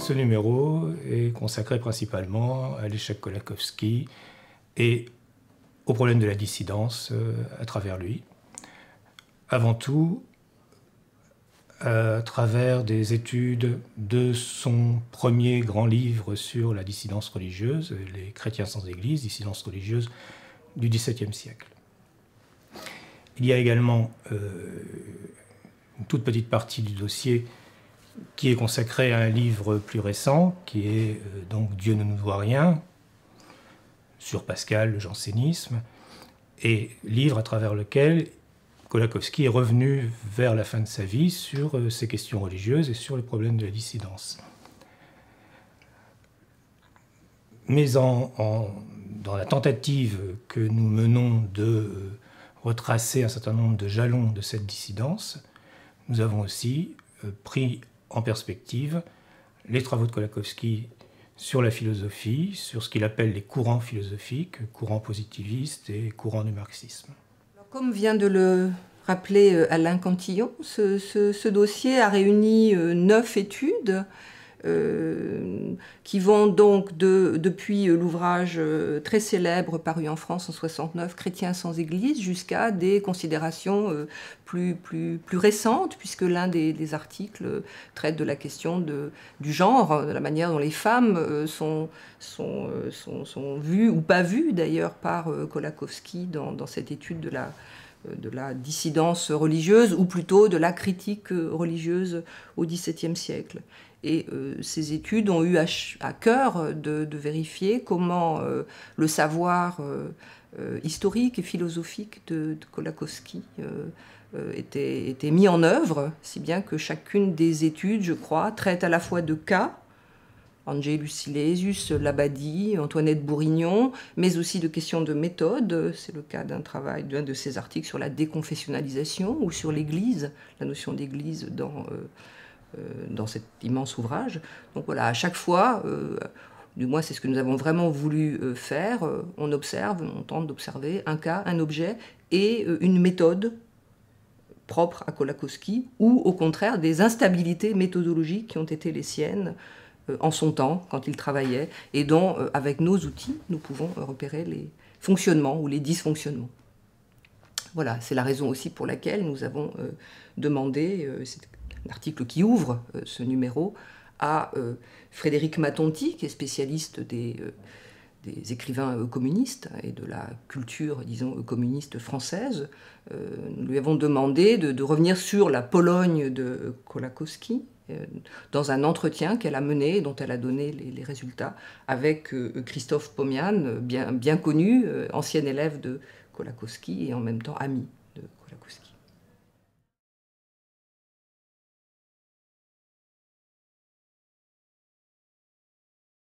Ce numéro est consacré principalement à l'échec Kolakowski et au problème de la dissidence à travers lui. Avant tout, à travers des études de son premier grand livre sur la dissidence religieuse, Les chrétiens sans Église, dissidence religieuse du XVIIe siècle. Il y a également une toute petite partie du dossier qui est consacrée à un livre plus récent, qui est donc Dieu ne nous doit rien, sur Pascal, le jansénisme, et livre à travers lequel Kolakowski est revenu vers la fin de sa vie sur ces questions religieuses et sur les problèmes de la dissidence. Mais dans la tentative que nous menons de retracer un certain nombre de jalons de cette dissidence, nous avons aussi pris en perspective les travaux de Kolakowski sur la philosophie, sur ce qu'il appelle les courants philosophiques, courants positivistes et courants du marxisme. Comme vient de le rappeler Alain Cantillon, ce dossier a réuni 9 études qui vont donc depuis l'ouvrage très célèbre paru en France en 1969, Chrétiens sans Église, jusqu'à des considérations plus récentes, puisque l'un des articles traite de la question du genre, de la manière dont les femmes sont vues ou pas vues d'ailleurs par Kolakowski dans cette étude de la dissidence religieuse, ou plutôt de la critique religieuse au XVIIe siècle. Et ces études ont eu à cœur de vérifier comment le savoir historique et philosophique de Kolakowski était mis en œuvre, si bien que chacune des études, je crois, traite à la fois de cas, Angelus Silesius, Labadie, Antoinette Bourignon, mais aussi de questions de méthode. C'est le cas d'un de ses articles sur la déconfessionnalisation ou sur l'Église, la notion d'Église dans cet immense ouvrage. Donc voilà, à chaque fois, du moins c'est ce que nous avons vraiment voulu faire, on tente d'observer un cas, un objet et une méthode propre à Kolakowski, ou au contraire des instabilités méthodologiques qui ont été les siennes en son temps, quand il travaillait, et dont, avec nos outils, nous pouvons repérer les fonctionnements ou les dysfonctionnements. Voilà, c'est la raison aussi pour laquelle nous avons demandé, c'est un article qui ouvre ce numéro, à Frédéric Matonti, qui est spécialiste des écrivains communistes et de la culture, disons, communiste française. Nous lui avons demandé de revenir sur la Pologne de Kolakowski, dans un entretien qu'elle a mené, dont elle a donné les résultats, avec Christophe Pomian, bien connu, ancien élève de Kolakowski et en même temps ami de Kolakowski.